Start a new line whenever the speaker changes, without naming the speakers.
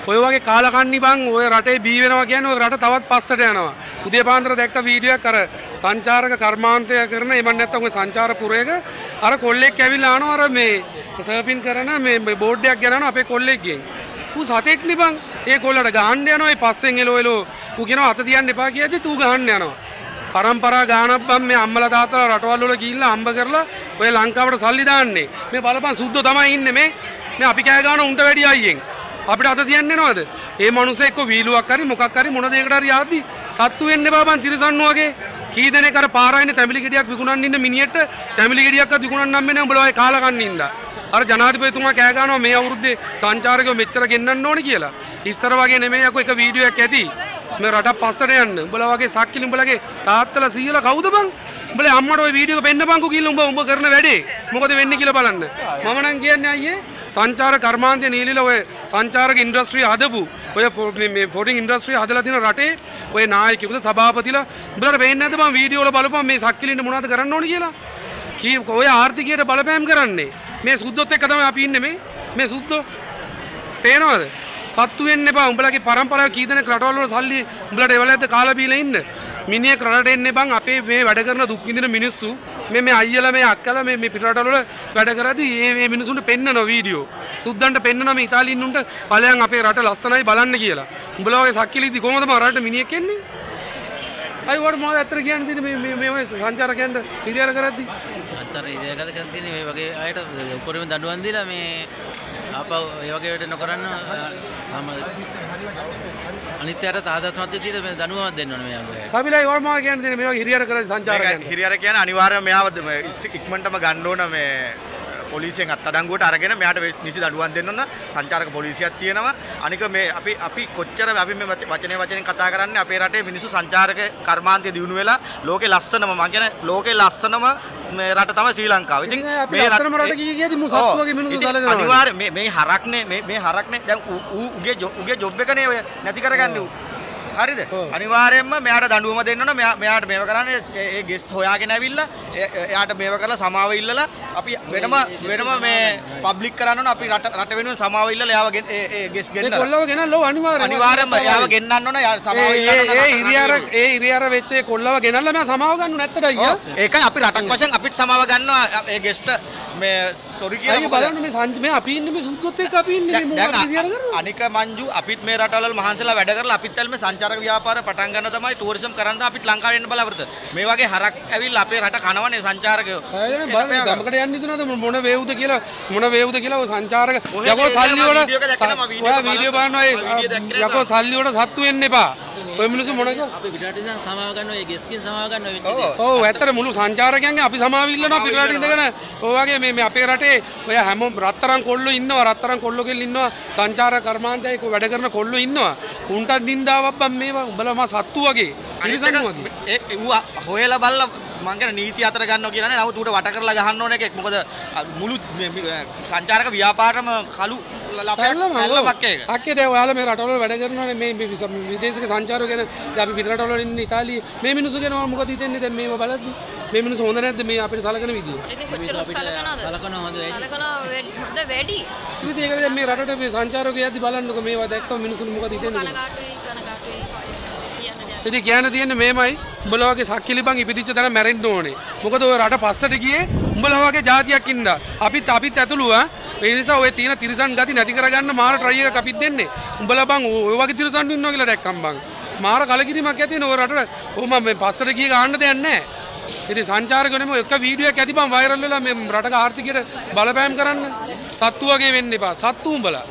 ඔය වගේ කාලකන්ණි බං ඔය රටේ බී වෙනවා කියන්නේ ඔය රට තවත් පස්සට යනවා. උදේ පාන්දර දැක්ක වීඩියෝ එකක් අර සංචාරක කර්මාන්තය කරන එමන් නැත්තම් ඔය සංචාර පුරයක අර කොල්ලෙක් ඇවිල්ලා ආනවා අර මේ සර්ෆින් කරන මේ බෝඩ් එකක් ගෙනනවා අපේ කොල්ලෙක්ගෙන්. ඌ සතෙක් නේ බං. ඒ කොල්ලට ගහන්න යනවා ඒ පස්සෙන් එලෝ ඌ කියනවා අත තියන්න එපා කියද්දි ඌ ගහන්න යනවා. පරම්පරා ගානක් බම් මේ අම්මලා තාත්තලා රටවල් වල ගිහිල්ලා අම්බ කරලා ඔය ලංකාවට සල්ලි දාන්නේ. මේ බලපන් සුද්ධෝ තමයි ඉන්නේ මේ අපි කෑ ගන්න උන්ට වැඩි අයියෙන්. අපිට අත තියන්න එනවද? ඒ මනුස්සයා එක්ක වීලුවක් හරි මොකක් හරි මොන දෙයකට හරි ආද්දි සත්තු වෙන්න එපා බං තිරසන්නු වගේ. කී දෙනෙක් අර පාරායිනේ තැඹිලි ගෙඩියක් විකුණන්න ඉන්න මිනිහෙට තැඹිලි ගෙඩියක්වත් විකුණන්න නම් වෙන්නේ උඹලා ඔය කාලා කන්න ඉඳලා. අර ජනාධිපතිතුමා කෑ ගන්නවා මේ අවුරුද්දේ සංචාරකයෝ මෙච්චර ගෙන්නන්න ඕනේ කියලා. ඉස්සර වගේ නෙමෙයි අකෝ එක වීඩියෝ එකක් ඇති. මේ රටක් පස්සට යන්න. උඹලා වගේ සක්කිලි උඹලගේ තාත්තලා සීයලා කවුද බං? උඹලා අම්මට ওই වීඩියෝ එක පෙන්නපන්කෝ කියලා උඹ කරන වැඩේ. මොකද වෙන්නේ කියලා බලන්න. මම නම් කියන්නේ අයියේ සංචාර කර්මාන්තය නීලිලා ඔය සංචාරක ඉන්ඩස්ට්‍රිය හදපු ඔය මේ ෆොරින් ඉන්ඩස්ට්‍රිය හදලා තියෙන රටේ ඔය නායකයෙකුද සභාපතිලා උඹලට වෙන්නේ නැද්ද මම වීඩියෝ වල බලපුවම මේ සක්කිලින්ට මොනවද කරන්න ඕනේ කියලා? කී ඔය ආර්ථිකයට බලපෑම් කරන්නේ. මේ සුද්දොත් එක්ක තමයි අපි ඉන්නේ මේ සුද්දෝ. පේනවද? සත්තු වෙන්න එපා. උඹලගේ පරම්පරාව කී දෙනෙක් රටවල් වල සල්ලි උඹලට එවලැද්ද කාලා බීලා ඉන්න. මිනිහෙක් රටට එන්න බං අපේ මේ වැඩ කරන දුක් විඳින මිනිස්සු මේ අයියලා මේ අක්කලා මේ පිට රටවල වැඩ කරද්දී මේ මිනිසුන්ට පෙන්නන වීඩියෝ සුද්දන්ට පෙන්නන මේ ඉතාලියින්නුන්ට ඵලයන් අපේ රට ලස්සනයි බලන්න කියලා. උඹලා වගේ සක්කිලිද්දි කොහොමද මම රටට මිනිහෙක් එන්නේ? අය වඩ මොකද ඇත්තට කියන්න තියෙන්නේ මේ ඔය සංචාරකයන්ට හිරියර කරද්දී?
සංචාර හිරියර කරද්දී තියෙන්නේ මේ වගේ අයට උපරිම දඬුවම් දීලා මේ ආපහු ඒ වගේ වැඩ නොකරන්න අනිත්‍යයට තාදස්මත් විදිහට මේ දඬුවමක් දෙන්න ඕනේ මෙයාගේ.
කපිලයි වඩ මොකද කියන්න තියෙන්නේ මේ වගේ හිරියර කරද්දී සංචාරකයන්ට?
හිරියර කියන්නේ අනිවාර්යයෙන්ම මෙයාව ඉක්මනටම ගන්න ඕන මේ පොලිසියෙන් අත්අඩංගුවට අරගෙන මෙයාට නිසි දඬුවම් දෙන්න ඕන. සංචාරක පොලිසියක් තියෙනවා. අනික මේ අපි කොච්චර අපි මේ වචනෙන් කතා කරන්නේ අපේ රටේ මිනිස්සු සංචාරක කර්මාන්තය දිනු වෙලා ලෝකේ ලස්සනම මම කියන්නේ ලෝකේ ලස්සනම මේ රට තමයි ශ්‍රී ලංකාව. ඉතින්
මේ ලස්සනම රට කියේදී මු සත්තු වගේ මිනිස්සු සලකනවා.
අනිවාර්යයෙන් මේ හරක්නේ මේ හරක්නේ දැන් උගේ ජොබ් එකනේ ඔය නැති කරගන්නේ ඌ. හරිද? අනිවාර්යයෙන්ම මෙයාට දඬුවම දෙන්න ඕන. මෙයාට මේව කරන්නේ ඒ ගෙස්ට් හොයාගෙන ඇවිල්ලා එයාට මේව කරලා සමාව ඉල්ලලා අපි වෙනම මේ පබ්ලික් කරන්න ඕන. අපි රට වෙනුවෙන් සමාව ඉල්ලලා එයාව ඒ ගෙස්ට් ගෙන්නලා.
ඒ කොල්ලව ගෙනල්ලා
අනිවාර්යයෙන්ම එයාව ගෙන්නන්න ඕන. සමාව ඉල්ලන්න.
ඒ හිරියර වෙච්ච ඒ කොල්ලව ගෙනල්ලා මම සමාව ගන්න නැත්තට අයියා.
ඒකයි අපි රටක් වශයෙන් අපිට සමාව ගන්නවා ඒ ගෙස්ට් මේ සොරි කියලා.
අයියා බලන්න මේ අපි ඉන්නේ මේ සුද්දොත් එක්ක අපි ඉන්නේ මේ මොකක්ද හිරියර කරන්නේ?
අනික මංජු අපිත් මේ රටවල මහන්සිලා වැඩ කරලා අපිත් ඇල් මේ සංචාරක ව්‍යාපාර පටන් ගන්න තමයි ටූරිසම් කරන්න අපිත් ලංකාවේ එන්න බලාපොරොත්තු. මේ වගේ හරක් ඇවිල්ලා අපේ රට කනවනේ සංචාරකයෝ.
අයියනේ බලන්න ගමකට යන්න ඉදනවද මොන වේවුද කියලා ඔය සංචාරක යකෝ සල්ලි වල ඔයා වීඩියෝ බලනවා යකෝ සල්ලි වල සත්තු වෙන්න එපා. ඔය මිනිස්සු මොන කිය?
අපි පිටරට ඉඳන් සමාව ගන්නවා ඒ ගෙස්කින් සමාව ගන්නවා.
ඔව් ඇත්තට මුළු සංචාරකයන්ගේ අපි සමාව ඉල්ලනවා පිටරට ඉඳගෙන. ඔය වගේ මේ අපේ රටේ ඔය හැම රත්තරන් කොල්ලෝ ඉන්නවා රත්තරන් කොල්ලෝ කෙල්ල ඉන්නවා සංචාරක කර්මාන්තයක වැඩ කරන කොල්ලෝ ඉන්නවා. උන්ටත් දින්දාවක් බම් මේවා උඹලා මා සත්තු වගේ පිරිසන් වගේ.
ඒ හොයලා බලලා මං කියන නීති අතර ගන්නවා කියලානේ. නමුත් ඌට වට කරලා ගහන්න ඕන එකක්. මොකද මුළු සංචාරක ව්‍යාපාරම කළු ලපයක් ඒක.
අක්කේ දැන් ඔයාලා මේ රටවල වැඩ කරනවානේ මේ විදේශික සංචාරකයෝ ගැන. දැන් අපි පිට රටවල ඉන්න ඉතාලියේ මේ මිනිස්සු ගැන මොකද හිතන්නේ දැන් මේව බලද්දි? මේ මිනිස්සු හොඳ නැද්ද මේ අපිට සලකන විදිය?
ඉතින් කොච්චර සලකනවද? හොඳ වැඩි.
ඉතින් ඒක දැන් මේ රටට මේ සංචාරකයෝ යද්දි බලන්නකො මේවා දැක්කම මිනිස්සුන්ට මොකද හිතෙන්නේ?
කනගාටුයි.
ඉතින් කියන්න තියෙන්නේ මේමයි උඹලා වගේ සක්කිලි බං ඉපදිච්ච තැන මැරෙන්න ඕනේ. මොකද ඔය රට පස්සට ගියේ උඹලා වගේ જાතියක් ඉඳලා. අපිත් ඇතුළු ඒ නිසා ඔය තියෙන තිරසන් ගති නැති කරගන්න මාර ට්‍රයි එකක් අපිත් දෙන්නේ. උඹලා බං ඔය වගේ තිරසන් ඉන්නවා කියලා දැක්කම් බං. මාර කලකිරීමක් ඇති වෙන ඔය රටට. කොහොම මේ පස්සට ගිය ගන්න දෙයක් නැහැ. ඉතින් සංචාරකයෝ නෙමෙයි එක වීඩියෝ එකක් ඇති බං වෛරල් වෙලා මේ රටක ආර්ථිකයට බලපෑම් කරන්න. සත්තු වගේ වෙන්න එපා. සත්තු උඹලා.